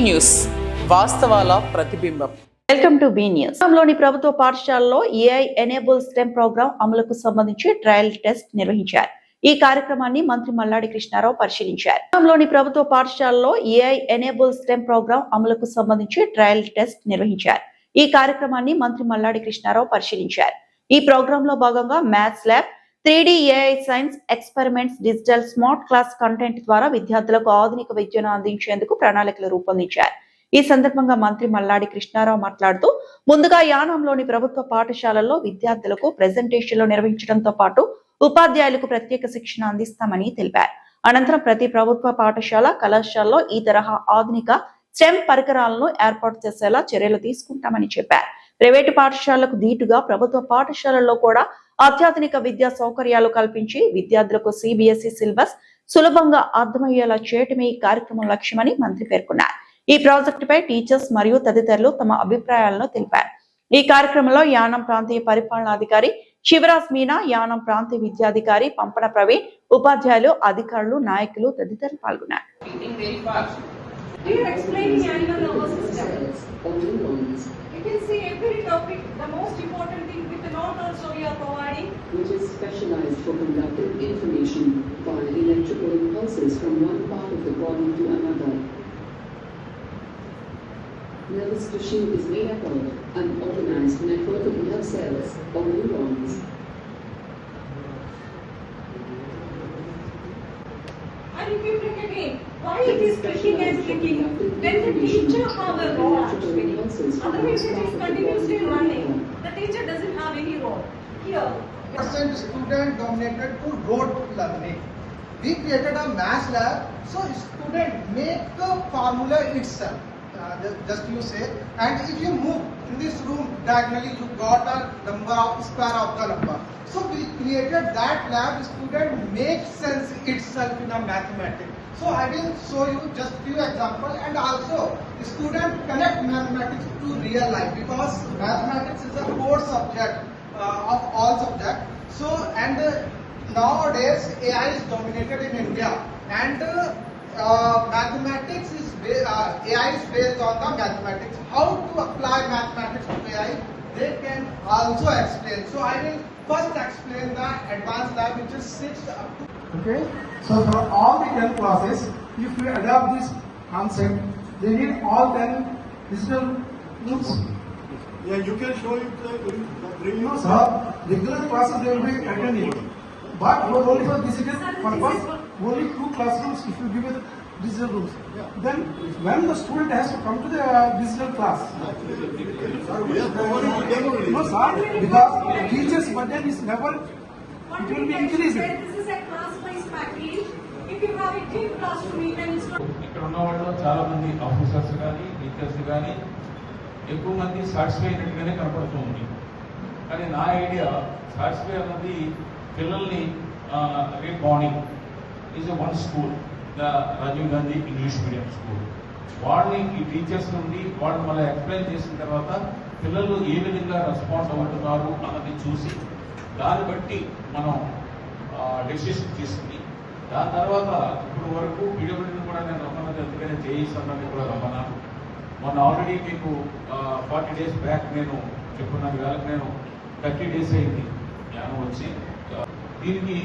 News, వాస్తవాల ప్రతిబింబం. Welcome to be news. లోని ప్రభుత్వ పాఠశాలలో ఏఐ ఎనేబుల్ స్టెమ్ ప్రోగ్రాం అమలుకు సంబంధించి ట్రయల్ టెస్ట్ నిర్వహించారు. ఈ కార్యక్రమాన్ని మంత్రి మల్లాడి కృష్ణారావు పరిశీలించారు. లోని ప్రభుత్వ పాఠశాలలో ఏఐ ఎనేబుల్ స్టెమ్ ప్రోగ్రాం అమలుకు సంబంధించి ట్రయల్ టెస్ట్ నిర్వహించారు. ఈ కార్యక్రమాన్ని మంత్రి మల్లాడి కృష్ణారావు పరిశీలించారు. ఈ ప్రోగ్రామ్ లో భాగంగా maths lab, 3D AI science experiments, digital smart class content ద్వారా విద్యార్థులకు ఆధునిక విద్యను అందించేందుకు ప్రణాళికలు రూపొందించారు. ఈ సందర్భంగా మంత్రి మల్లాడి కృష్ణారావు మాట్లాడుతూ, ముందుగా యానంలోని ప్రభుత్వ పాఠశాలల్లో విద్యార్థులకు ప్రెజెంటేషన్లు నిర్వహించడంతో పాటు ఉపాధ్యాయులకు ప్రత్యేక శిక్షణ అందిస్తామని తెలిపారు. అనంతరం ప్రతి ప్రభుత్వ పాఠశాల, కళాశాలలో ఈ తరహా ఆధునిక స్టెమ్ పరికరాలను ఏర్పాటు చేసేలా చర్యలు తీసుకుంటామని చెప్పారు. ప్రైవేటు పాఠశాలలకు ధీటుగా ప్రభుత్వ పాఠశాలల్లో కూడా అత్యాధునిక విద్యా సౌకర్యాలు కల్పించి విద్యార్థులకు సిబిఎస్ఈ సిలబస్ సులభంగా అర్థమయ్యేలా చేయటమే ఈ కార్యక్రమం లక్ష్యమని మంత్రి పేర్కొన్నారు. ఈ ప్రాజెక్టుపై టీచర్స్ మరియు తదితరులు తమ అభిప్రాయాలను తెలిపారు. ఈ కార్యక్రమంలో యానం ప్రాంతీయ పరిపాలనాధికారి శివరాజ్ మీనా, యానం ప్రాంతీయ విద్యాధికారి పంపన ప్రవీణ్, ఉపాధ్యాయులు, అధికారులు, నాయకులు తదితరులు పాల్గొన్నారు. We are explaining animal nervous system. You can see every topic, the most important thing with the note also we are providing. Which is specialized for conducting information via electrical impulses from one part of the body to another. Nervous tissue is made up of an organized network of nerve cells or neurons. And if you look again, why it is clicking and clicking? When the teacher have a role actually. Otherwise it is continuously running. The teacher doesn't have any role. Here. Student dominated to rote learning. We created a math lab, so student make the formula itself. Just you say, and if you move in this room diagonally, you got a number of square of the number. So we created that lab. Student make sense itself in a mathematics. So I will show you just few examples, and also student connect mathematics to real life, because mathematics is a core subject of all subjects. So nowadays AI is dominated in India, and mathematics is AI is based on the mathematics. How to apply mathematics to AI, they can also explain. So I will first explain the advanced lab, which is 6 up to. Okay, so for all the 10 classes, if we adopt this concept, they need all 10 digital rooms. Yeah, you can show it No, sir, regular classes they will be attending, but only for digital purpose, only 2 classrooms if you give it digital rooms. Then when the student has to come to the digital class, no sir, because teachers burden is never, What it will be we can increasing. say, this is a class-wise package. If you have a team classroom, you can install. ఇక్కడ ఉన్న వాళ్ళు చాలా మంది officers కానీ teachers కానీ ఎక్కువ మంది satisfy అయినట్టుగానే కనపడుతూ ఉంది. కానీ నా ఐడియా సాటిస్ఫై అన్నది పిల్లల్ని రేపు morning is one school, the Rajiv Gandhi English medium school. వాళ్ళని ఈ టీచర్స్ నుండి వాళ్ళు మళ్ళీ ఎక్స్ప్లెయిన్ చేసిన తర్వాత పిల్లలు ఏ విధంగా రెస్పాన్స్ అవుతున్నారు అన్నది చూసి దాన్ని బట్టి మనం డెసిషన్ తీసుకుని దాని తర్వాత ఇప్పుడు వరకు పీడబ్ల్యూడీని కూడా నేను రమ్మన్నది, అందుకనే చేయిస్తానని కూడా రమ్మన్నాను. మొన్న ఆల్రెడీ మీకు 40 days బ్యాక్ నేను చెప్పున్నాను, వేళకు నేను 30 days అయింది జ్ఞానం వచ్చి. దీనికి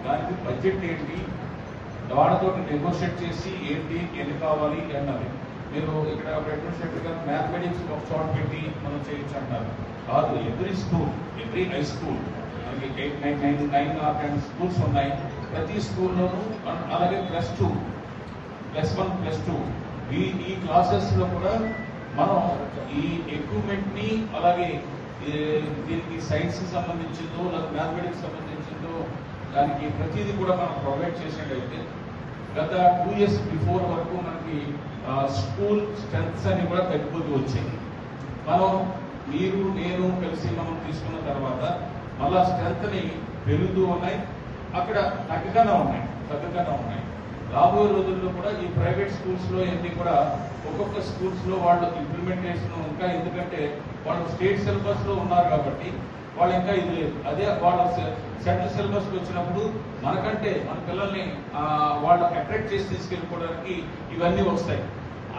దానికి బడ్జెట్ ఏంటి, వాళ్ళతో నెగోషియేట్ చేసి ఏంటి ఎన్ని కావాలి అన్నది. మీరు ఇక్కడ అడ్మినిస్ట్రేటర్ గారు మ్యాథమెటిక్స్ ఒక చోట పెట్టి మనం చేయొచ్చు అంటారు. కాదు, every school, every high school, మనకి 8, 9, 9 or 10 స్కూల్స్ ఉన్నాయి. ప్రతి స్కూల్లోనూ అలాగే +2, +1, +2 ఈ క్లాసెస్లో కూడా మనం ఈ ఎక్విప్మెంట్ని, అలాగే దీనికి సైన్స్కి సంబంధించిందో లేదా మ్యాథమెటిక్స్ సంబంధించిందో దానికి ప్రతిదీ కూడా మనం ప్రొవైడ్ చేసినట్టయితే గత 2 years బిఫోర్ వరకు మనకి స్కూల్ స్ట్రెంత్స్ అని కూడా తగ్గిపోతూ వచ్చాయి. మనం మీరు నేను కలిసి మనం తీసుకున్న తర్వాత మళ్ళా స్ట్రెంత్ని పెరుగుతూ ఉన్నాయి, అక్కడ తగ్గగానే ఉన్నాయి. రాబోయే రోజుల్లో కూడా ఈ ప్రైవేట్ స్కూల్స్లో ఎన్ని కూడా ఒక్కొక్క స్కూల్స్లో వాళ్ళు ఇంప్లిమెంటేషన్ ఇంకా, ఎందుకంటే వాళ్ళు స్టేట్ సిలబస్లో ఉన్నారు కాబట్టి వాళ్ళు ఇంకా ఇది లేదు. అదే వాళ్ళ సెంట్రల్ సిలబస్కి వచ్చినప్పుడు మనకంటే మన పిల్లల్ని వాళ్ళు అట్రాక్ట్ చేసి తీసుకెళ్ళిపోవడానికి ఇవన్నీ వస్తాయి.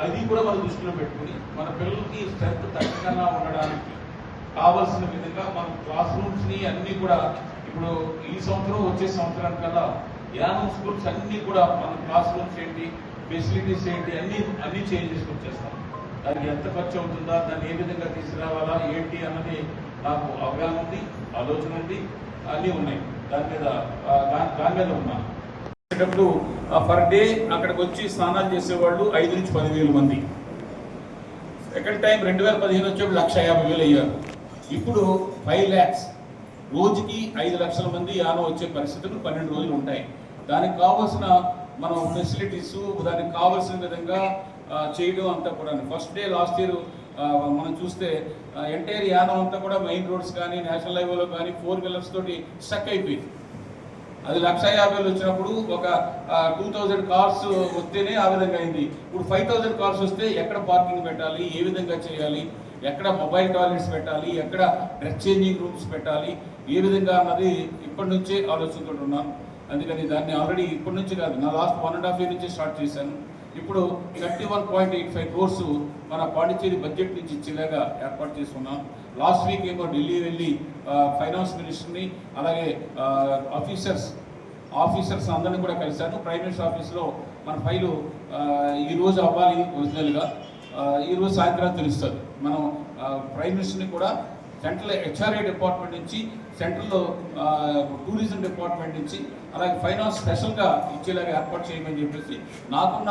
అది కూడా మనం దృష్టిలో పెట్టుకుని మన పిల్లలకి స్ట్రెంత్ తగ్గకుండా ఉండడానికి కావాల్సిన విధంగా మన క్లాస్ రూమ్స్ని అన్నీ కూడా ఇప్పుడు ఈ సంవత్సరం వచ్చే సంవత్సరానికల్లా యానం స్కూల్స్ అన్నీ కూడా మన క్లాస్ రూమ్స్ ఏంటి, ఫెసిలిటీస్ ఏంటి అన్నీ చేంజ్ చేసుకొచ్చేస్తాం. దానికి ఎంత ఖర్చు అవుతుందా, దాన్ని ఏ విధంగా తీసుకురావాలా ఏంటి అన్నది నాకు అవగాహన ఉంది, ఆలోచన ఉంది, అన్నీ ఉన్నాయి. దాని మీద ఉన్నాను. పర్ డే అక్కడికి వచ్చి స్నానాలు చేసేవాళ్ళు 5 నుంచి 10,000 మంది. సెకండ్ టైం 2015 వచ్చేప్పుడు 150,000 అయ్యారు. ఇప్పుడు 5 lakhs, రోజుకి 5 లక్షల మంది యానం వచ్చే పరిస్థితులు 12 రోజులు ఉంటాయి. దానికి కావాల్సిన మనం ఫెసిలిటీస్, దానికి కావాల్సిన విధంగా చేయడం అంతా కూడా ఫస్ట్ డే లాస్ట్ ఇయర్ మనం చూస్తే ఎంటైర్ యానం అంతా కూడా మెయిన్ రోడ్స్ కానీ నేషనల్ హైవేలో కానీ 4 wheelers తోటి స్టక్ అయిపోయింది. అది 150,000 వచ్చినప్పుడు ఒక 2,000 కార్స్ వస్తేనే ఆ విధంగా అయింది. ఇప్పుడు 5,000 కార్స్ వస్తే ఎక్కడ పార్కింగ్ పెట్టాలి, ఏ విధంగా చేయాలి, ఎక్కడ మొబైల్ టాయిలెట్స్ పెట్టాలి, ఎక్కడ డ్రెస్ చేంజింగ్ రూమ్స్ పెట్టాలి, ఏ విధంగా అన్నది ఇప్పటి నుంచే ఆలోచించుకుంటున్నాను. అందుకని దాన్ని ఆల్రెడీ ఇప్పటి నుంచి కాదు, నా లాస్ట్ 1.5 year నుంచి స్టార్ట్ చేశాను. ఇప్పుడు 31.85 crores మన పాండిచ్చేరి బడ్జెట్ నుంచి ఇచ్చేలాగా ఏర్పాటు చేసుకున్నాం. లాస్ట్ వీక్ ఏమో ఢిల్లీ వెళ్ళి ఫైనాన్స్ మినిస్టర్ని అలాగే ఆఫీసర్స్ అందరినీ కూడా కలిశాను. ప్రైమ్ మినిస్టర్ ఆఫీస్లో మన ఫైలు ఈరోజు అవ్వాలి ఒరిజినల్గా, ఈరోజు సాయంత్రం తెలుస్తుంది. మనం ప్రైమ్ మినిస్టర్ని కూడా సెంట్రల్ హెచ్ఆర్ఏ డిపార్ట్మెంట్ నుంచి, సెంట్రల్లో టూరిజం డిపార్ట్మెంట్ నుంచి, అలాగే ఫైనాన్స్ స్పెషల్గా ఇచ్చేలాగా ఏర్పాటు చేయమని చెప్పేసి నాకున్న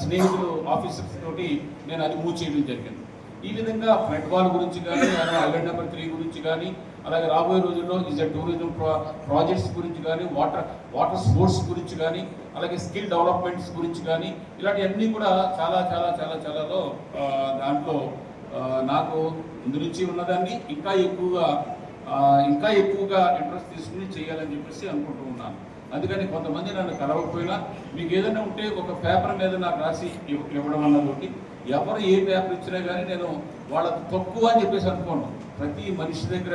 స్నేహితులు ఆఫీసర్స్ తోటి నేను అది మూవ్ చేయడం జరిగింది. ఈ విధంగా ఫ్లడ్ వాల్ గురించి కానీ, ఐలాండ్ నెంబర్ 3 గురించి కానీ, అలాగే రాబోయే రోజుల్లో టూరిజం ప్రాజెక్ట్స్ గురించి కానీ, వాటర్ స్పోర్ట్స్ గురించి కానీ, అలాగే స్కిల్ డెవలప్మెంట్స్ గురించి కానీ, ఇలాంటివన్నీ కూడా చాలాలో దాంట్లో నాకు ముందు నుంచి ఉన్నదాన్ని ఇంకా ఎక్కువగా ఇంట్రెస్ట్ తీసుకుని చేయాలని చెప్పేసి అనుకుంటూ ఉన్నాను. అందుకని కొంతమంది నన్ను కలవకపోయినా మీకు ఏదైనా ఉంటే ఒక పేపర్ మీద నాకు రాసి ఇవ్వడం అన్నది, ఎవరు ఏ పేపర్ ఇచ్చినా కానీ నేను వాళ్ళకి తక్కువ అని చెప్పేసి అనుకోను. ప్రతి మనిషి దగ్గర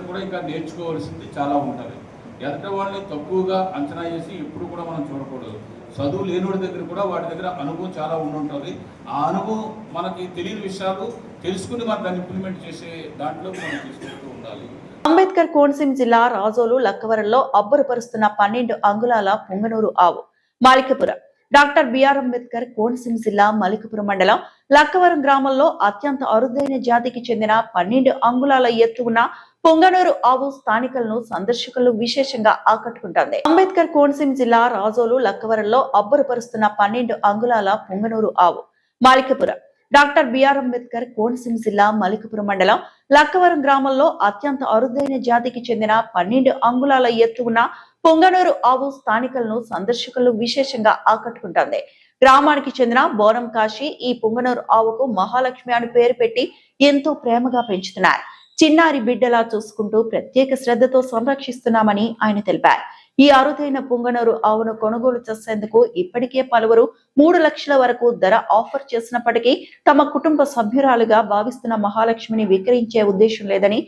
కూడా ఇంకా నేర్చుకోవాల్సింది చాలా ఉంటుంది. ఎదుట వాళ్ళని తక్కువగా అంచనా చేసి ఎప్పుడు కూడా మనం చూడకూడదు. చదువు లేనివాడి దగ్గర కూడా వాడి దగ్గర అనుభవం చాలా ఉండుంటుంది. ఆ అనుభవం మనకి తెలియని విషయాలు తెలుసుకుని మనం దాన్ని ఇంప్లిమెంట్ చేసే దాంట్లో మనం తీసుకుంటూ ఉండాలి. అంబేద్కర్ కోనసీమ జిల్లా రాజోలు లక్కవరంలో అబ్బురపరుస్తున్న 12 అంగుళాల పుంగనూరు ఆవు. మాలికపురం. డాక్టర్ బిఆర్ అంబేద్కర్ కోనసీమ జిల్లా మలికపురం మండలం లక్కవరం గ్రామంలో అత్యంత అరుదైన జాతికి చెందిన 12 అంగుళాల ఎత్తు ఉన్న పొంగనూరు ఆవు స్థానికులను సందర్శకులు విశేషంగా ఆకట్టుకుంటోంది. అంబేద్కర్ కోనసీమ జిల్లా రాజోలు లక్కవరంలో అబ్బురపరుస్తున్న 12 అంగుళాల పొంగనూరు ఆవు. మాలికపురం. డాక్టర్ బిఆర్ అంబేద్కర్ కోనసీమ జిల్లా మలికపురం మండలం లక్కవరం గ్రామంలో అత్యంత అరుదైన జాతికి చెందిన 12 అంగుళాల ఎత్తు ఉన్న పొంగనూరు ఆవు స్థానికులను సందర్శకులు విశేషంగా ఆకట్టుకుంటోంది. గ్రామానికి చెందిన బోనం కాశీ ఈ పొంగనూరు ఆవుకు మహాలక్ష్మి అని పేరు పెట్టి ఎంతో ప్రేమగా పెంచుతున్నారు. చిన్నారి బిడ్డలా చూసుకుంటూ ప్రత్యేక శ్రద్ధతో సంరక్షిస్తున్నామని ఆయన తెలిపారు. ఈ అరుదైన పుంగనూరు ఆవును కొనుగోలు చేసేందుకు ఇప్పటికే పలువురు 3 లక్షల వరకు ధర ఆఫర్ చేసినప్పటికీ తమ కుటుంబ సభ్యురాలుగా భావిస్తున్న మహాలక్ష్మిని విక్రయించే ఉద్దేశం లేదని,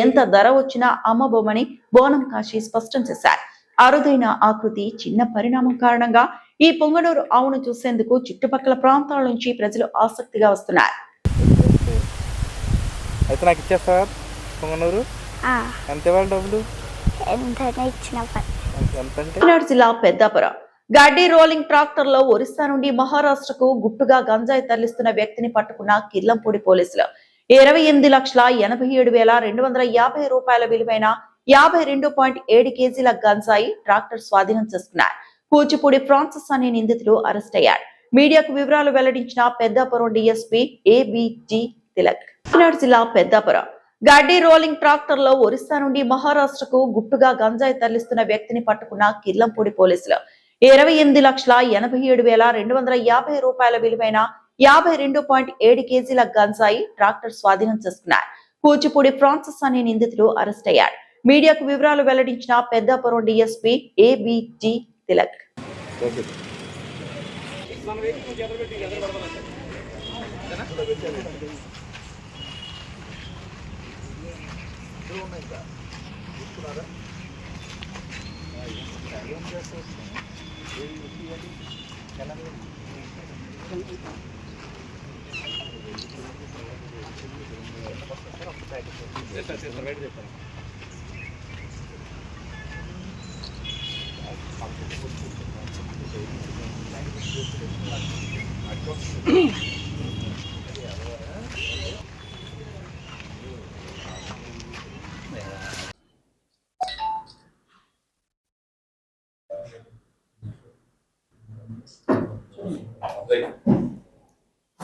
ఎంత ధర వచ్చినా అమ్మబోమని బోనం కాశీ స్పష్టం చేశారు. అరుదైన ఆకృతి, చిన్న పరిణామం కారణంగా ఈ పొంగనూరు ఆవును చూసేందుకు చుట్టుపక్కల ప్రాంతాల నుంచి ప్రజలు ఆసక్తిగా వస్తున్నారు. అయితే నాకు ఇచ్చేస్తావా పొంగనూరు? ఎంత ఇవ్వాలి డబ్బులు? కాకినాడ జిల్లా పెద్దాపురం. గడ్డి రోలింగ్ ట్రాక్టర్ లో ఒరిస్సా నుండి మహారాష్ట్రకు గుట్టుగా గంజాయి తరలిస్తున్న వ్యక్తిని పట్టుకున్న కిర్లంపూడి పోలీసులు 28,87,250 రూపాయల విలువైన 52.7 కేజీల గంజాయి ట్రాక్టర్ స్వాధీనం చేసుకున్నారు. కూచిపూడి ఫ్రాన్సిస్ అనే నిందితుడు అరెస్ట్ అయ్యాడు. మీడియాకు వివరాలు వెల్లడించిన పెద్దాపురం డీఎస్పీ ఏబిజి తిలక్. కాకినాడ జిల్లా పెద్దాపురం. గడ్డి రోలింగ్ ట్రాక్టర్ లో ఒరిస్సా నుండి మహారాష్ట్రకు గుట్టుగా గంజాయి తరలిస్తున్న వ్యక్తిని పట్టుకున్న కిర్లంపూడి పోలీసులు 28,87,250 రూపాయల విలువైన 52.7 కేజీల గంజాయి ట్రాక్టర్ స్వాధీనం చేసుకున్నారు. కూచిపూడి ఫ్రాన్సిస్ అనే నిందితుడు అరెస్ట్ అయ్యాడు. మీడియాకు వివరాలు వెల్లడించిన Peddapuram DSP ABG Tilak.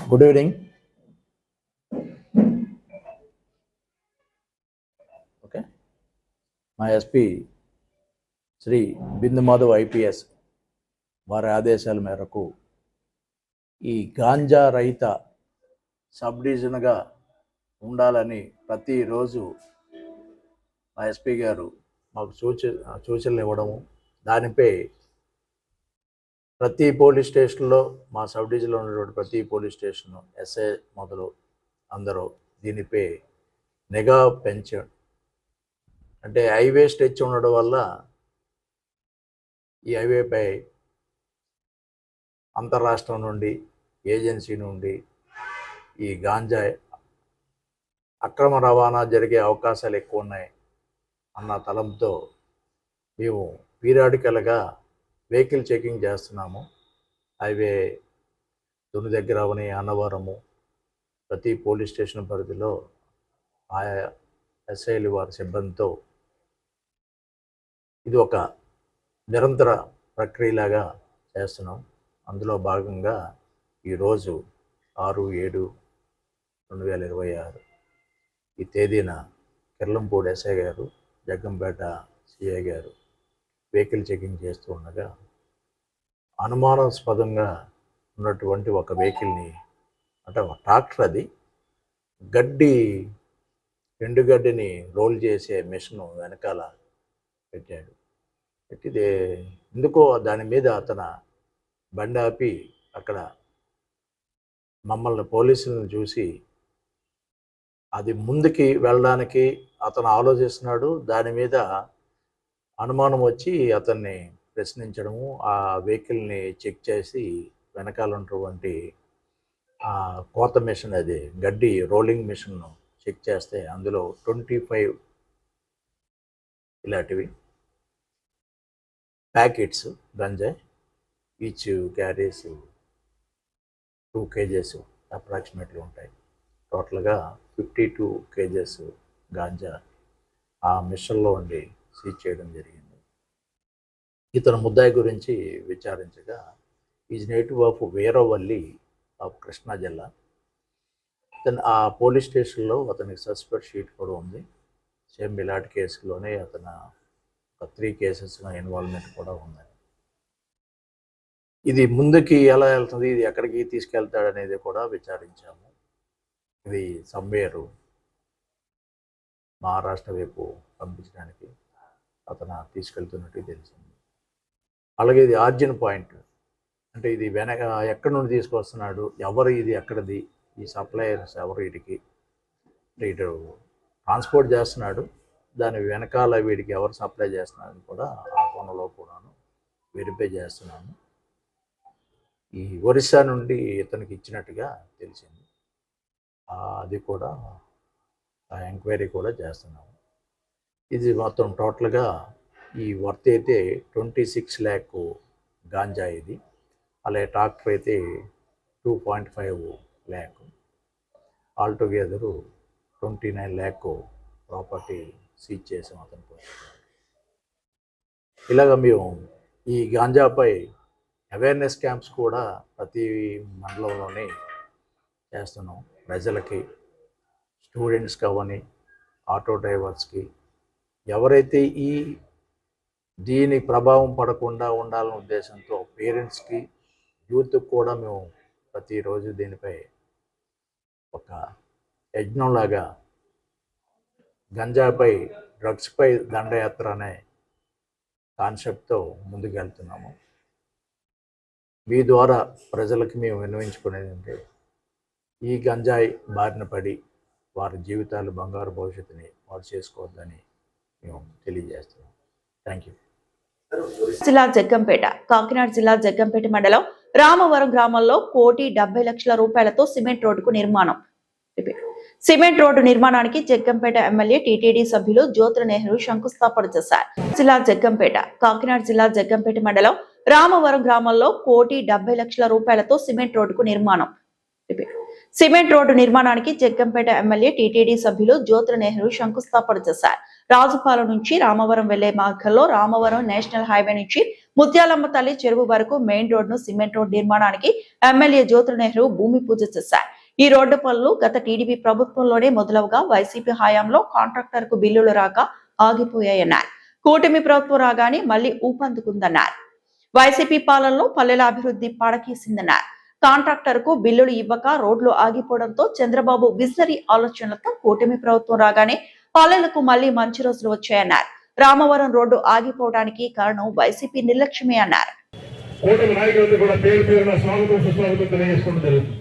Good evening. Okay. My SP Sri Bindu Madhav IPS వారి ఆదేశాల మేరకు ఈ గాంజా రహిత సబ్ డివిజన్గా ఉండాలని ప్రతిరోజు మా ఎస్పీ గారు మాకు సూచనలు ఇవ్వడము, దానిపై ప్రతి పోలీస్ స్టేషన్లో మా సబ్ డివిజన్లో ఉన్నటువంటి ప్రతి పోలీస్ స్టేషన్ ఎస్ఐ మొదలు అందరూ దీనిపై నిఘా పెంచాడు. అంటే హైవే స్ట్రెచ్ ఉండడం వల్ల ఈ హైవేపై అంతర్రాష్ట్రం నుండి ఏజెన్సీ నుండి ఈ గాంజా అక్రమ రవాణా జరిగే అవకాశాలు ఎక్కువ ఉన్నాయి అన్న తలంతో మేము పీరియాడికల్గా వెహికల్ చెకింగ్ చేస్తున్నాము. హైవే తుని దగ్గర అవని అన్నవరము ప్రతి పోలీస్ స్టేషన్ పరిధిలో ఆయా ఎస్ఐలు వారి సిబ్బందితో ఇది ఒక నిరంతర ప్రక్రియలాగా చేస్తున్నాం. అందులో భాగంగా ఈరోజు 6/7/2026 ఈ తేదీన కిర్లంపూడి ఎస్ఐ గారు, జగ్గంపేట సిఐ గారు వెహికల్ చెకింగ్ చేస్తూ ఉండగా అనుమానాస్పదంగా ఉన్నటువంటి ఒక వెహికల్ని, అంటే ఒక ట్రాక్టర్, అది ఎండుగడ్డిని రోల్ చేసే మిషన్ వెనకాల పెట్టాడు. పెట్టిదే ఎందుకో దాని మీద అతను బండి ఆపి అక్కడ మమ్మల్ని పోలీసులను చూసి అది ముందుకి వెళ్ళడానికి అతను ఆలోచిస్తున్నాడు. దాని మీద అనుమానం వచ్చి అతన్ని ప్రశ్నించడము, ఆ వెహికల్ని చెక్ చేసి వెనకాల ఉన్నటువంటి కోత మిషన్, అది గడ్డి రోలింగ్ మిషన్ను చెక్ చేస్తే అందులో 25 ఇలాంటివి ప్యాకెట్స్ గంజాయి, ఈచ్ క్యారీస్ 2 kgs అప్రాక్సిమేట్లీ ఉంటాయి. టోటల్గా 52 kgs గాంజా ఆ మిషన్లో ఉండి సీజ్ చేయడం జరిగింది. ఇతను ముద్దాయి గురించి విచారించగా is native of Veeravalli of Krishna జిల్లా. ఆ పోలీస్ స్టేషన్లో అతనికి సస్పెక్ట్ షీట్ కూడా ఉంది. సేమ్ ఇలాంటి కేసులోనే అతను ఒక 3 కేసెస్లో ఇన్వాల్వ్మెంట్ కూడా ఉంది. ఇది ముందుకి ఎలా వెళ్తుంది, ఇది ఎక్కడికి తీసుకెళ్తాడు అనేది కూడా విచారించాము. ఇది సమ్వేరు మహారాష్ట్ర వైపు పంపించడానికి అతను తీసుకెళ్తున్నట్టు తెలిసింది. అలాగే ఇది ఆర్జిన్ పాయింట్, అంటే ఇది ఎక్కడి నుండి తీసుకొస్తున్నాడు, ఎవరు, ఇది ఎక్కడిది, ఈ సప్లయర్స్ ఎవరు, వీడికి ఇటు ట్రాన్స్పోర్ట్ చేస్తున్నాడు, దాని వెనకాల వీడికి ఎవరు సప్లై చేస్తున్నారని కూడా ఆ కోణంలో కూడాను వెరిఫై చేస్తున్నాము. ఈ ఒరిస్సా నుండి ఇతనికి ఇచ్చినట్టుగా తెలిసింది. అది కూడా ఎంక్వైరీ కూడా చేస్తున్నాము. ఇది మొత్తం టోటల్గా ఈ వర్త్ అయితే 26 lakh గాంజా ఇది. అలాగే ట్రాక్టర్ అయితే 2.5 lakh. ఆల్టుగెదరు 29 lakh ప్రాపర్టీ సీజ్ చేసాం అతనికి. ఇలాగ మేము ఈ గాంజాపై అవేర్నెస్ క్యాంప్స్ కూడా ప్రతి మండలంలోనే చేస్తున్నాం. ప్రజలకి, స్టూడెంట్స్కి అవని, ఆటో డ్రైవర్స్కి, ఎవరైతే దీని ప్రభావం పడకుండా ఉండాలనే ఉద్దేశంతో పేరెంట్స్కి, యూత్కి కూడా మేము ప్రతిరోజు దీనిపై ఒక యజ్ఞంలాగా గంజాపై, డ్రగ్స్పై దండయాత్ర అనే కాన్సెప్ట్తో ముందుకు వెళ్తున్నాము. మీ ద్వారా ప్రజలకు మేము విన్నవించుకునేది అంటే ఈ గంజాయి బారిన పడి వారి జీవితాలు, బంగారు భవిష్యత్తుని వారు చేసుకోవద్దని మేము తెలియజేస్తున్నాం. Thank you. జిల్లా జగ్గంపేట, కాకినాడ జిల్లా జగ్గంపేట మండలం రామవరం గ్రామంలో 1,70,00,000 రూపాయలతో సిమెంట్ రోడ్డుకు నిర్మాణం. సిమెంట్ రోడ్డు నిర్మాణానికి జగ్గంపేట ఎమ్మెల్యే టీటీడీ సభ్యులు జ్యోతుల నెహ్రూ శంకుస్థాపన చేశారు. జిల్లా జగ్గంపేట, కాకినాడ జిల్లా జగ్గంపేట మండలం రామవరం గ్రామంలో 1,70,00,000 రూపాయలతో సిమెంట్ రోడ్డుకు నిర్మాణం. సిమెంట్ రోడ్డు నిర్మాణానికి జగ్గంపేట ఎమ్మెల్యే టీటీడీ సభ్యులు జ్యోతుల నెహ్రూ శంకుస్థాపన చేశారు. రాజుపాలెం నుంచి రామవరం వెళ్లే మార్గంలో రామవరం నేషనల్ హైవే నుంచి ముత్యాలమ్మ తల్లి చెరువు వరకు మెయిన్ రోడ్డును సిమెంట్ రోడ్డు నిర్మాణానికి ఎమ్మెల్యే జ్యోతుల నెహ్రూ భూమి పూజ చేశారు. ఈ రోడ్డు పనులు గత టీడీపీ ప్రభుత్వంలోనే మొదలవగా వైసీపీ హయాంలో కాంట్రాక్టర్ కు బిల్లులు రాక ఆగిపోయాయన్నారు. కూటమి ప్రభుత్వం రాగానే మళ్లీ ఊపందుకుందన్నారు. వైసీపీ పాలనలో పల్లెల అభివృద్ధి పడకేసిందన్నారు. కాంట్రాక్టర్ కు బిల్లులు ఇవ్వక రోడ్లు ఆగిపోవడంతో చంద్రబాబు విజనరీ ఆలోచనలతో కూటమి ప్రభుత్వం రాగానే పల్లెలకు మళ్లీ మంచి రోజులు వచ్చాయన్నారు. రామవరం రోడ్డు ఆగిపోవడానికి కారణం వైసీపీ నిర్లక్ష్యమే అన్నారు. కూటమి నాయకులందరూ కూడా పేరు పేరున స్వాగతం సుస్వాగతం తెలియజేసుకోవడం జరుగుతుంది.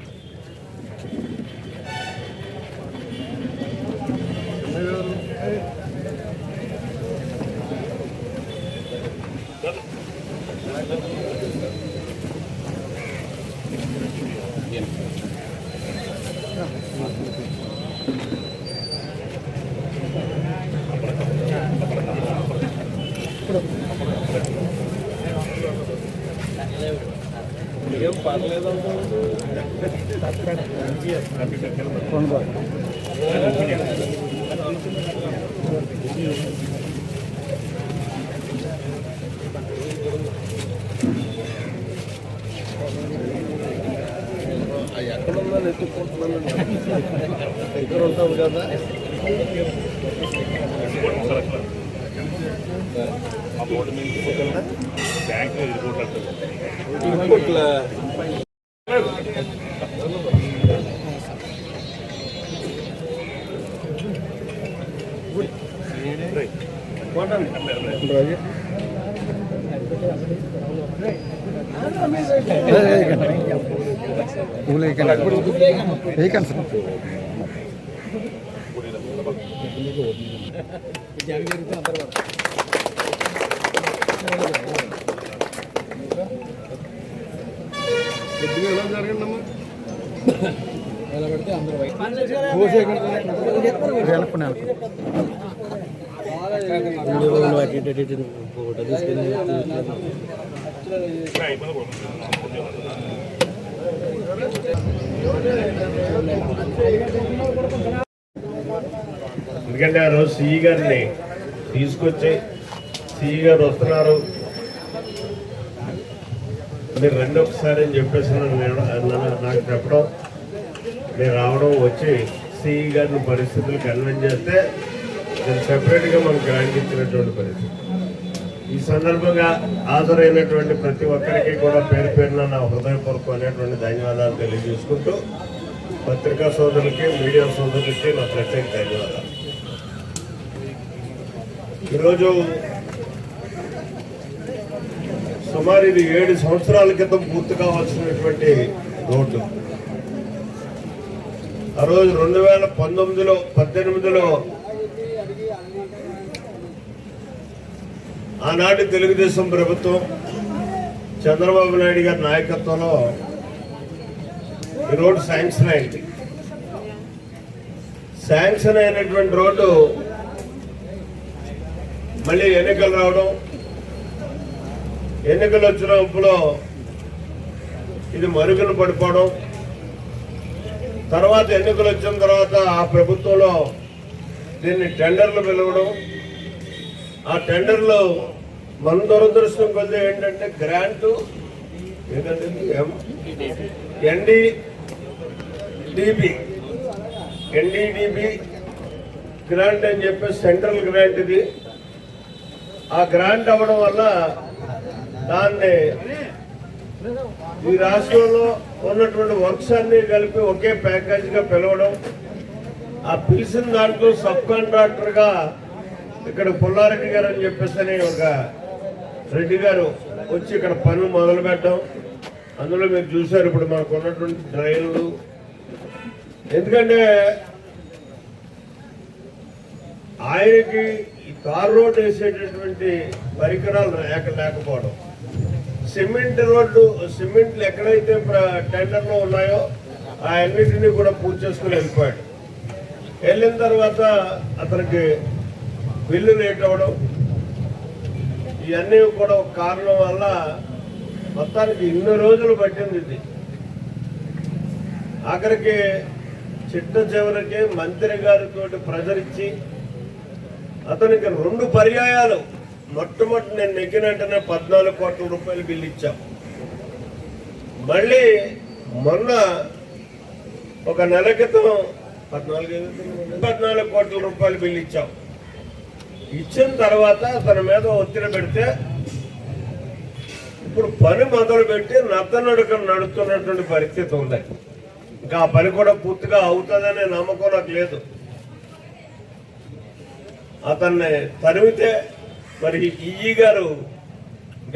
ఏం పర్లేదు ఎక్కడున్నా ఎత్తుకుంటున్నాను దగ్గర ఉంటావు కదా. ఆ బోర్డు మీద బ్యాంక్ ఎలా జరగండమ్మా ఎలా పెడితే అందరూ ఎందుకంటే ఆ రోజు సిఈ గారిని తీసుకొచ్చి సిఈ గారు వస్తున్నారు మీరు రెండు ఒకసారి అని చెప్పేసి నాకు చెప్పడం, నేను రావడం, వచ్చి సిఈ గారిని పరిస్థితులు కన్విన్స్ చేస్తే నేను సెపరేట్గా మనకు గ్రాంట్ ఇచ్చినటువంటి పరిస్థితి. ఈ సందర్భంగా హాజరైనటువంటి ప్రతి ఒక్కరికి కూడా పేరు పేరున నా హృదయపూర్వకమైనటువంటి ధన్యవాదాలు తెలియజేసుకుంటూ పత్రికా సోదరులకి, మీడియా సోదరులకి నా ప్రత్యేక ధన్యవాదాలు. ఈరోజు సుమారు ఇది 7 సంవత్సరాల క్రితం పూర్తి కావాల్సినటువంటి రోడ్డు. ఆ రోజు 2018లో ఆనాటి తెలుగుదేశం ప్రభుత్వం చంద్రబాబు నాయుడు గారి నాయకత్వంలో ఈ రోడ్డు శాంక్షన్ అయింది. శాంక్షన్ అయినటువంటి రోడ్డు మళ్ళీ ఎన్నికలు రావడం, ఎన్నికలు వచ్చినప్పుడు ఇది మరుగున పడిపోవడం, తర్వాత ఎన్నికలు వచ్చిన తర్వాత ఆ ప్రభుత్వంలో దీన్ని టెండర్లు పిలవడం, ఆ టెండర్లు మన దురదృష్టం కొద్దిగా ఏంటంటే గ్రాంటు ఏంటంటే ఎన్డీడీబీ గ్రాంట్ అని చెప్పి సెంట్రల్ గ్రాంట్ ఇది. ఆ గ్రాంట్ అవ్వడం వల్ల దాన్ని ఈ రాష్ట్రంలో ఉన్నటువంటి వర్క్స్ అన్ని కలిపి ఒకే ప్యాకేజ్గా పిలవడం, ఆ పిలిచిన దాంట్లో సబ్ కాంట్రాక్టర్గా ఇక్కడ పుల్లారెడ్డి గారు అని చెప్పేసి ఒక రెడ్డి గారు వచ్చి ఇక్కడ పనులు మొదలు పెట్టడం. అందులో మీరు చూశారు ఇప్పుడు మనకు ఉన్నటువంటి డ్రైన్లు. ఎందుకంటే ఆయనకి ఈ తార్ రోడ్ వేసేటటువంటి పరికరాలు లేకపోవడం, సిమెంట్లు ఎక్కడైతే టెండర్లో ఉన్నాయో ఆ అన్నిటినీ కూడా పూర్తి చేసుకుని వెళ్ళిపోయాడు. వెళ్ళిన తర్వాత అతనికి బిల్లు లేట్ అవ్వడం, ఇవన్నీ కూడా ఒక కారణం వల్ల మొత్తానికి ఇన్ని రోజులు పట్టింది ఇది. ఆఖరికి చివరికి మంత్రి గారితో ప్రెజర్ ఇచ్చి అతనికి 2 పర్యాయాలు మొట్టమొదటి నేను నెగ్గిన వెంటనే 14 కోట్ల రూపాయలు బిల్లు ఇచ్చాం. మళ్ళీ మొన్న ఒక నెల క్రితం 14 కోట్ల రూపాయలు బిల్లు ఇచ్చాం. ఇచ్చిన తర్వాత తన మీద ఒత్తిడి పెడితే ఇప్పుడు పని మొదలు పెట్టి నత్తనడుక నడుస్తున్నటువంటి పరిస్థితి ఉంది. ఇంకా ఆ పని కూడా పూర్తిగా అవుతుందనే నమ్మకం నాకు లేదు. అతన్ని తరిమితే మరి ఈఈ గారు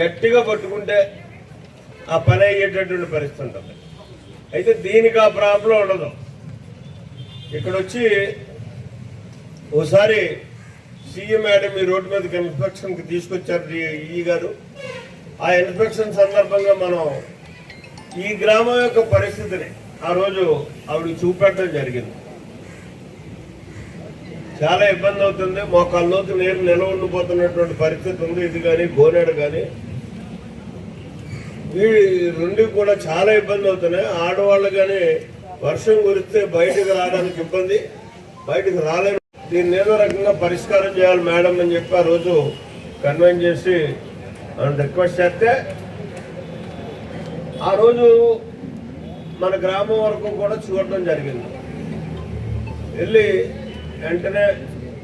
గట్టిగా పట్టుకుంటే ఆ పని అయ్యేటటువంటి పరిస్థితి ఉంటుంది. అయితే దీనికి ఆ ప్రాబ్లం ఉండదు. ఇక్కడ వచ్చి ఓసారి సీఎం మేడం ఈ రోడ్డు మీదకి ఇన్స్పెక్షన్కి తీసుకొచ్చారు ఈఈ గారు. ఆ ఇన్స్పెక్షన్ సందర్భంగా మనం ఈ గ్రామం యొక్క పరిస్థితిని ఆ రోజు ఆవిడకి చూపెట్టడం జరిగింది. చాలా ఇబ్బంది అవుతుంది. మోకాళ్ళలోకి నీరు నిల్వ ఉండిపోతున్నటువంటి పరిస్థితి ఉంది. ఇది కానీ గోనేడు కానీ ఈ 2 కూడా చాలా ఇబ్బంది అవుతున్నాయి. ఆడవాళ్ళు కానీ వర్షం కురిస్తే బయటకు రావడానికి ఇబ్బంది, బయటకు రాలేరు. దీన్ని ఏదో రకంగా పరిష్కారం చేయాలి మేడం అని చెప్పి ఆ రోజు కన్వెన్స్ చేసి రిక్వెస్ట్ చేస్తే ఆ రోజు మన గ్రామం వరకు కూడా చూడటం జరిగింది. వెళ్ళి వెంటనే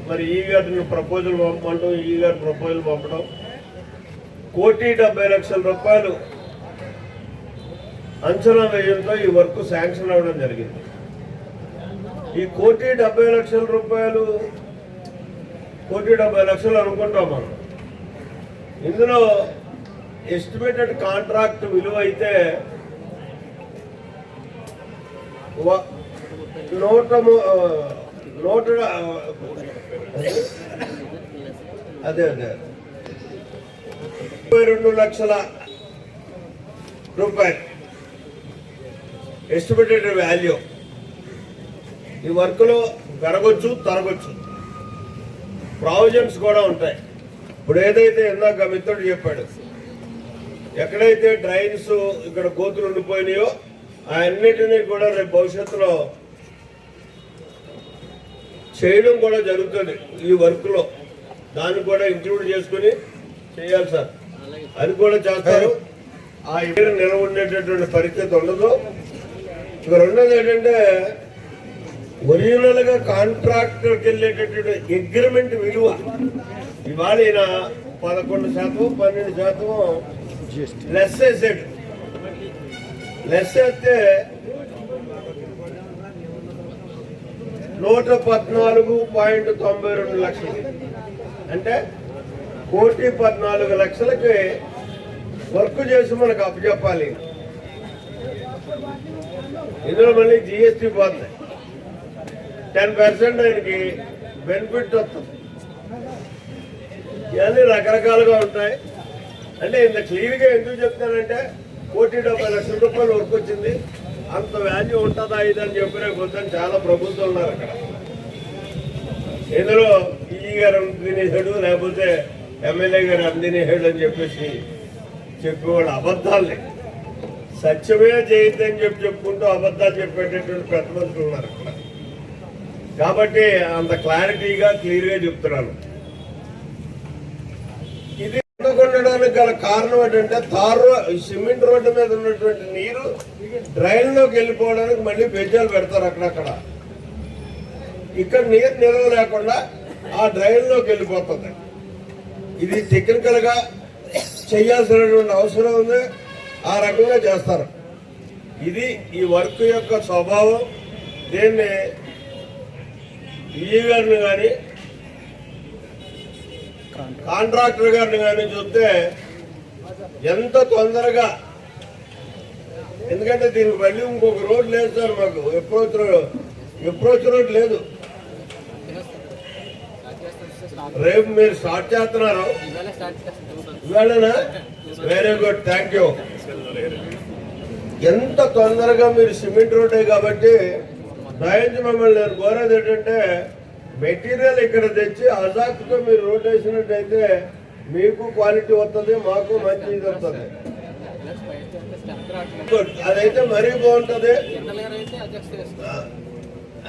మరి ఈ గారిని ప్రపోజల్ పంపడం, ఈ గారి ప్రపోజల్ పంపడం, 1,70,00,000 రూపాయలు అంచనా వ్యయంతో ఈ వర్క్ శాంక్షన్ అవ్వడం జరిగింది. ఈ 1,70,00,000 రూపాయలు 1,70,00,000 అనుకుంటాం మనం. ఇందులో ఎస్టిమేటెడ్ కాంట్రాక్ట్ విలువ అయితే అదే 22 లక్షల రూపాయలు ఎస్టిమేటెడ్ వాల్యూ. ఈ వర్క్లో పెరగొచ్చు, తరగొచ్చు, ప్రావిజన్స్ కూడా ఉంటాయి. ఇప్పుడు ఏదైతే ఇందాక మిత్రుడు చెప్పాడు, ఎక్కడైతే డ్రైన్స్ ఇక్కడ కోతులు ఉండిపోయినాయో ఆ అన్నిటినీ కూడా రేపు భవిష్యత్తులో చేయడం కూడా జరుగుతుంది. ఈ వర్క్లో దాన్ని కూడా ఇంక్లూడ్ చేసుకుని చేయాలి సార్. అది కూడా చేస్తారు. ఆ ఇయర్ నిలవ ఉండేటటువంటి పరిస్థితి ఉండదు. ఇక రెండోది ఏంటంటే ఒరిజినల్ గా కాంట్రాక్టర్కి వెళ్ళేటటువంటి అగ్రిమెంట్ విలువ ఇవాళ 11%, 12% లెస్ వేసాడు. లెస్ అయితే 114.92 లక్షలు, అంటే 1,14,00,000కి వర్క్ చేసి మనకు అప్పచెప్పాలి. ఇందులో మళ్ళీ జిఎస్టీ పోతుంది, 10% ఆయనకి బెనిఫిట్ వస్తుంది. ఇవన్నీ రకరకాలుగా ఉంటాయి. అంటే ఇంత క్లియర్గా ఎందుకు చెప్తానంటే 1,70,00,000 రూపాయలు వర్క్ వచ్చింది, అంత వాల్యూ ఉంటుందా ఇదని చెప్పిన కొద్దని చాలా ప్రభుత్వాలు ఉన్నారు అక్కడ. ఇందులో ఈఈ గారు తినేసాడు, లేకపోతే ఎమ్మెల్యే గారు అందినేసాడు అని చెప్పేసి చెప్పేవాళ్ళు అబద్ధాలే. సత్యమే చేయొద్దని చెప్పుకుంటూ అబద్ధాలు చెప్పేటటువంటి పెద్ద మనుషులు ఉన్నారు అక్కడ. కాబట్టి అంత క్లారిటీగా క్లియర్గా చెప్తున్నాను. ఇది ఉండడానికి గల కారణం ఏంటంటే సిమెంట్ రోడ్డు మీద ఉన్నటువంటి నీరు డ్రైన్లోకి వెళ్ళిపోవడానికి మళ్ళీ బెజ్జాలు పెడతారు అక్కడక్కడ. ఇక్కడ నీరు నిల్వ లేకుండా ఆ డ్రైన్లోకి వెళ్ళిపోతుంది. ఇది టెక్నికల్ గా చేయాల్సినటువంటి అవసరం ఉంది. ఆ రకంగా చేస్తారు. ఇది ఈ వర్క్ యొక్క స్వభావం. దీన్ని ఈ గారిని కానీ కాంట్రాక్టర్ గారిని కానీ చూస్తే ఎంత తొందరగా, ఎందుకంటే దీనికి మళ్ళీ ఇంకొక రోడ్ లేదు సార్, మాకు అప్రోచ్ రోడ్ లేదు. రేపు మీరు స్టార్ట్ చేస్తున్నారు ఇవాళనా? Very good, thank you. ఎంత తొందరగా మీరు సిమెంట్ రోడ్డే కాబట్టి దయించి మిమ్మల్ని నేను కోరేది ఏంటంటే మెటీరియల్ ఇక్కడ తెచ్చి అజాక్తో మీరు రోడ్ వేసినట్టయితే మీకు క్వాలిటీ వస్తుంది, మాకు మంచి ఇది వస్తుంది. అదైతే మరీ బాగుంటుంది.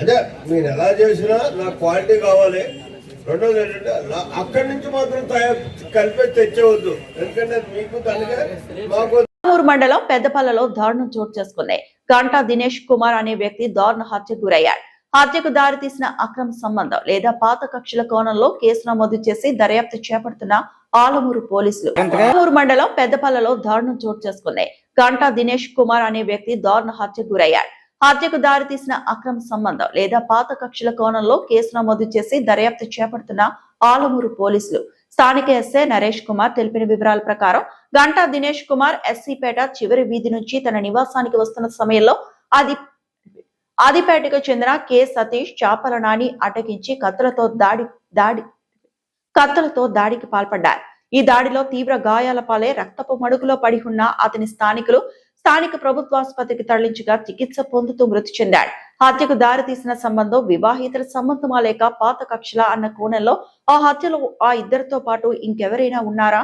అదే మీరు ఎలా చేసినా నాకు క్వాలిటీ కావాలి. రెండోది ఏంటంటే అక్కడి నుంచి మాత్రం కలిపి తెచ్చేవద్దు, ఎందుకంటే మీకు దానికే మాకు. మండలం పెద్దపల్లలో దారుణం చోటు చేసుకుంది. గంటా దినేష్ కుమార్ అనే వ్యక్తి దారుణ హత్యకు గురయ్యాడు. హత్యకు దారితీసిన అక్రమ సంబంధం లేదా పాత కక్షల కోణంలో కేసు నమోదు చేసి దర్యాప్తు చేపడుతున్న ఆలమూరు పోలీసులు. ఆలమూరు మండలం పెద్దపల్లలో దారుణం చోటు చేసుకుంది. గంటా దినేష్ కుమార్ అనే వ్యక్తి దారుణ హత్యకు గురయ్యాడు. హత్యకు దారితీసిన అక్రమ సంబంధం లేదా పాత కక్షల కోణంలో కేసు నమోదు చేసి దర్యాప్తు చేపడుతున్న ఆలమూరు పోలీసులు. స్థానిక ఎస్ఐ నరేష్ కుమార్ తెలిపిన వివరాల ప్రకారం గంటా దినేష్ కుమార్ ఎస్సీపేట చివరి వీధి నుంచి తన నివాసానికి వస్తున్న సమయంలో ఆదిపేటకు చెందిన కె సతీష్ చాపల నాని అటకించి కత్తులతో దాడికి పాల్పడ్డారు. ఈ దాడిలో తీవ్ర గాయాల పాలే రక్తపు మడుగులో పడి ఉన్న అతని స్థానిక ప్రభుత్వాసుపత్రికి తరలించగా చికిత్స పొందుతూ మృతి చెందాడు. హత్యకు దారి తీసిన సంబంధం వివాహితర సంబంధమా లేక పాత కక్షల అన్న కోణంలో ఆ హత్యలో ఆ ఇద్దరితో పాటు ఇంకెవరైనా ఉన్నారా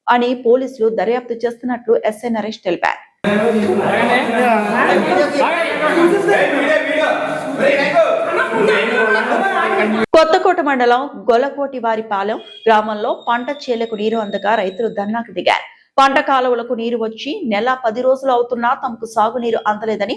అని పోలీసులు దర్యాప్తు చేస్తున్నట్లు ఎస్ఐ నరేష్ తెలిపారు. కొత్తకోట మండలం గొల్లకోటివారిపాలెం గ్రామంలో పంట చేలకు నీరు అందక రైతులు ధర్నాకు దిగారు. పంట కాలువలకు నీరు వచ్చి నెల 10 రోజులు అవుతున్నా తమకు సాగునీరు అందలేదని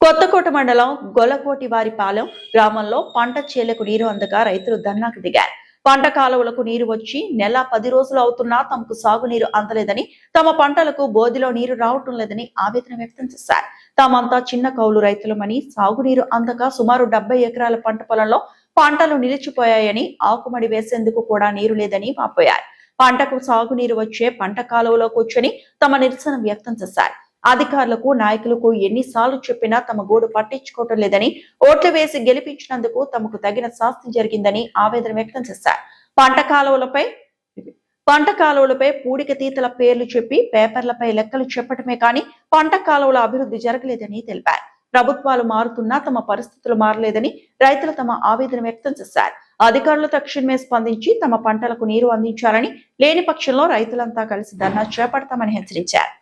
కొత్తకోట మండలం గొల్లకోటివారిపాలెం గ్రామంలో పంట చేలకు నీరు అందక రైతులు ధర్నాకు దిగారు. పంట కాలువలకు నీరు వచ్చి నెల 10 రోజులు అవుతున్నా తమకు సాగునీరు అందలేదని, తమ పంటలకు బోధిలో నీరు రావటం లేదని ఆవేదన వ్యక్తం చేశారు. తామంతా చిన్న కౌలు రైతులమని, సాగునీరు అందక సుమారు 70 ఎకరాల పంట పొలంలో పంటలు నిలిచిపోయాయని, ఆకుమడి వేసేందుకు కూడా నీరు లేదని వాపోయారు. పంటకు సాగునీరు వచ్చే పంట కాలువలో కూర్చొని తమ నిరసన వ్యక్తం చేశారు. అధికారులకు నాయకులకు ఎన్నిసార్లు చెప్పినా తమ గోడు పట్టించుకోవటం లేదని, ఓట్లు వేసి గెలిపించినందుకు తమకు తగిన శాస్తి జరిగిందని ఆవేదన వ్యక్తం చేశారు. పంట కాలువలపై పూడిక తీతల పేర్లు చెప్పి పేపర్లపై లెక్కలు చెప్పటమే కానీ పంట కాలువల అభివృద్ధి జరగలేదని తెలిపారు. ప్రభుత్వాలు మారుతున్నా తమ పరిస్థితులు మారలేదని రైతులు తమ ఆవేదన వ్యక్తం చేశారు. అధికారులు తక్షణమే స్పందించి తమ పంటలకు నీరు అందించాలని, లేని పక్షంలో రైతులంతా కలిసి ధర్నా చేపడతామని హెచ్చరించారు.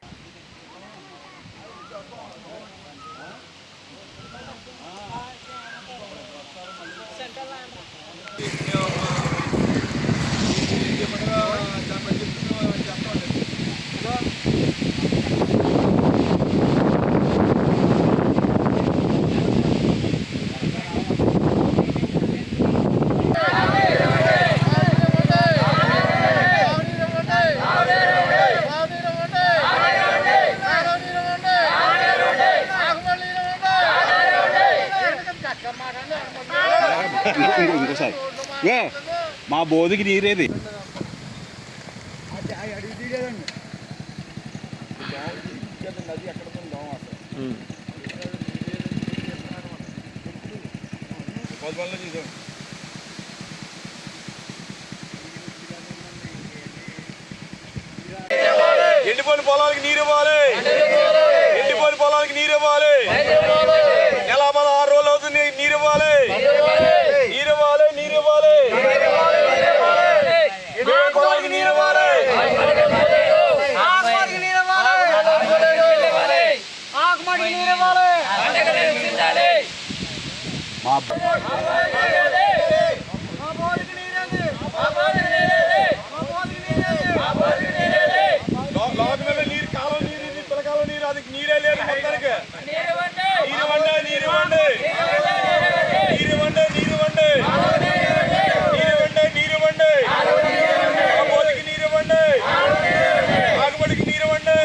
ఇంకోసారి మా బోధికి నీరేది ఎండిపోయిన పొలాలకి నీరు ఇవ్వాలి, ఎండిపోయిన పొలాలకి నీరు ఇవ్వాలి. నెల 16 రోజులు అవుతుంది, నీరు ఇవ్వాలి, నీరు ఇవ్వాలి, నీరు ఇవ్వాలి, పొలాలకి నీరు ఇవ్వాలి. నీరు కాలం నీరు పిల్లకాలం నీరు అది నీరే లేదు మొత్తానికి. నీరు వండే నీరు వండే నీరు వండే నీరు వండే నీరు వండే నీరు వండే బోధికి నీరు వండే ఆకుబడికి నీరు వండే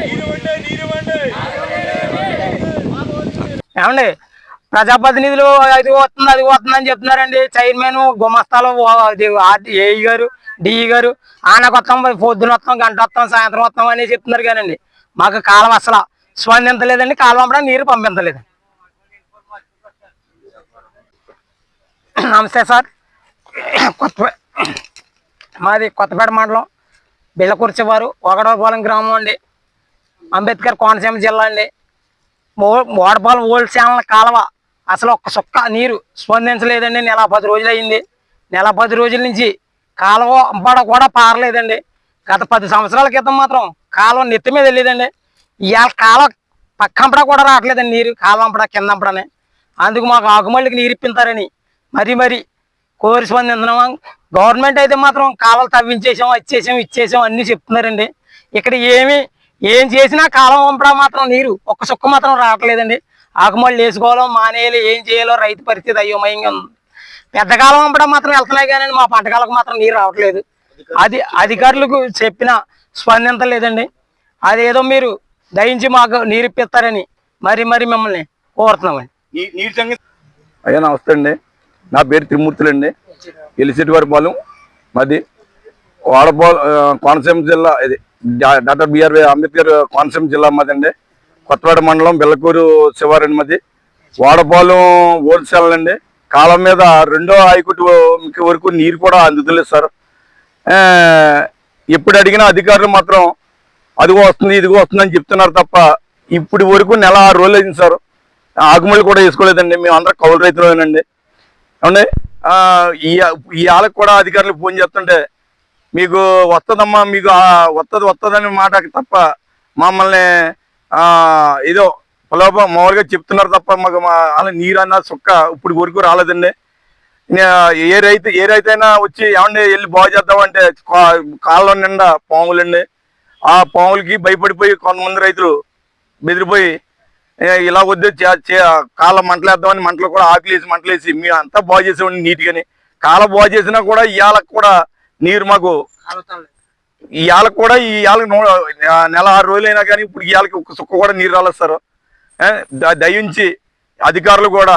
నీరు వండే నీరు వండే. ఏమండి ప్రజాప్రతినిధులు అది వస్తుందని చెప్తున్నారండి. చైర్మన్ గుమస్తాలో ఏఈ గారు డిఈ గారు ఆనకు వస్తాం, పొద్దున వస్తాం, గంట వస్తాం, సాయంత్రం వస్తాం అని చెప్తున్నారు కానండి మాకు కాలం అసలు స్పందించలేదండి. కాలం పంపడం నీరు పంపించలేదండి. నమస్తే సార్, మాది కొత్తపేట మండలం బిళ్ళకుర్చివారు ఒకడోపాలెం గ్రామం అండి. అంబేద్కర్ కోనసీమ జిల్లా అండి. ఓడపాలెం ఓల్డ్ ఛానల్ కాలువ అసలు ఒక్క సుక్క నీరు స్పందించలేదండి. నెల 10 రోజులు అయింది. నెల 10 రోజుల నుంచి కాలువ అంబడ కూడా పారలేదండి. గత 10 సంవత్సరాల క్రితం మాత్రం కాలువ నెత్తి మీద వెళ్ళేదండి. ఇవాళ కాలువ పక్కంపడా కూడా రావట్లేదండి నీరు, కాలువ అంపడా కింద అంపడానే. అందుకు మాకు ఆకుమల్లికి నీరు ఇప్పించారని మరి కోరి స్పందించినాం. గవర్నమెంట్ అయితే మాత్రం కాలువలు తవ్వించేసాం, ఇచ్చేసాం అన్నీ చెప్తున్నారండి. ఇక్కడ ఏం చేసినా కాలువ పంపడం మాత్రం నీరు ఒక్క సుక్క మాత్రం రావట్లేదండి. ఆకుమళ్ళు వేసుకోవాలో మానేయాలి, ఏం చేయాలో రైతు పరిస్థితి అయోమయంగా ఉంది. పెద్ద కాలం పంపడం మాత్రం వెళ్తున్నాయి కానీ మా పంటకాలకు మాత్రం నీరు రావట్లేదు. అది అధికారులకు చెప్పినా స్పందించలేదండి. అదేదో మీరు దయించి మాకు నీరు ఇప్పిస్తారని మరి మిమ్మల్ని కోరుతున్నామండి. అయ్యా నమస్తే అండి. నా పేరు త్రిమూర్తులండి. ఎలిసిటివారిపాలెం మాది. కోనసీమ జిల్లా, ఇది డాక్టర్ బిఆర్ అంబేద్కర్ కోనసీమ జిల్లా మాదండి. కొత్తపేట మండలం బిళ్ళకూరు శివారండి మాది. వాడపాలెం హోల్సేల్ అండి. కాలం మీద 2వ ఆయకట్టు వరకు నీరు కూడా అందుతలేదు సార్. ఎప్పుడు అడిగినా అధికారులు మాత్రం అదిగో వస్తుంది ఇదిగో వస్తుంది అని చెప్తున్నారు తప్ప ఇప్పుడు వరకు నెల 6 రోజులు అయింది సార్. ఆకుమళ్ళు కూడా వేసుకోలేదండి. మేము అందరం కౌలు రైతులేనండి. అవునండి. ఈ వాళ్ళకి కూడా అధికారులు ఫోన్ చేస్తుంటే మీకు వస్తుందమ్మా, మీకు వస్తుందని మాట తప్ప మమ్మల్ని ఏదో మామూలుగా చెప్తున్నారు తప్ప మాకు అలా నీరు అన్న సుక్క ఇప్పుడు వరకు రాలేదండి. ఏ రైతు అయినా వచ్చి ఏమండి వెళ్ళి బాగు చేద్దామంటే కాళ్ళ నిండా పాములండి. ఆ పాములకి భయపడిపోయి కొంతమంది రైతులు బెదిరిపోయి ఇలా వద్దు కాళ్ళ మంటలేద్దామని మంటలు కూడా ఆకులేసి మంటలేసి మేము అంతా బాగు చేసామండి నీట్గాని. కాళ్ళ బాగు చేసినా కూడా ఇవాళకి కూడా నీరు మాకు ఇవాళకి కూడా నెల 6 రోజులు అయినా కానీ ఇప్పుడు ఇవాళకి ఒక్క సుక్క కూడా నీరు రాలేదు సార్. దయించి అధికారులు కూడా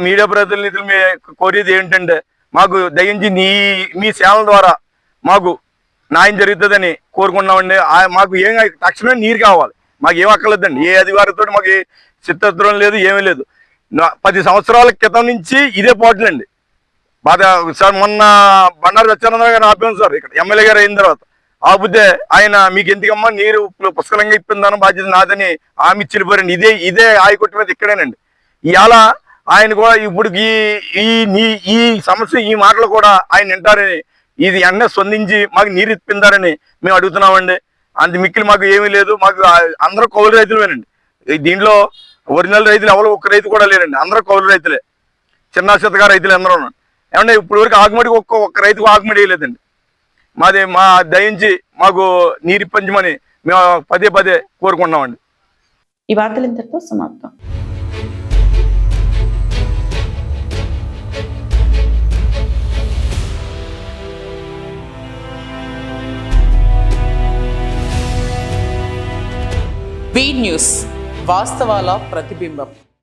మీడియా ప్రతినిధులు కోరేది ఏంటంటే మాకు దయించి మీ సేవల ద్వారా మాకు న్యాయం జరుగుతుందని కోరుకున్నామండి. మాకు ఏం తక్షణమే నీరు కావాలి, మాకు ఏం అక్కర్లేదండి. ఏ అధికారితో మాకు చిత్తత్వం లేదు, ఏమీ లేదు. 10 సంవత్సరాల క్రితం నుంచి ఇదే పోట్లండి. సార్ మొన్న బండారు సత్యానందరావు గారు ఆపాం సార్ ఇక్కడ ఎమ్మెల్యే గారు అయిన తర్వాత. ఆపితే ఆయన మీకు ఎందుకమ్మా నీరు పుష్కలంగా ఇప్పిందాను బాధ్యత నాదని హామీ ఇచ్చిపోరండి. ఇదే ఆయకట్టు మీద ఇక్కడేనండి. ఇవాళ ఆయన కూడా ఇప్పుడు ఈ సమస్య ఈ మాటలు కూడా ఆయన వింటారని ఇది వెంటనే స్పందించి మాకు నీరు ఇప్పిందారని మేము అడుగుతున్నామండి. అంత మిక్కిలి మాకు ఏమీ లేదు. మాకు అందరూ కౌలు రైతులేనండి. దీంట్లో ఒరిజినల్ రైతులు ఎవరు ఒక్క రైతు కూడా లేరండి. అందరూ కౌలు రైతులే, చిన్న చిత్తగా రైతులు అందరూ ఉన్నాడు. ఏమంటే ఇప్పుడు వరకు ఆకుమడికి ఒక్క రైతుకు ఆకుమడి వేయలేదండి. మా దయించి మాకు నీరు ఇప్పించమని మేము పదే కోరుకుంటున్నామండి. ఈ వార్తలు ఇంతటితో సమాప్తం. వి న్యూస్, వాస్తవాల ప్రతిబింబం.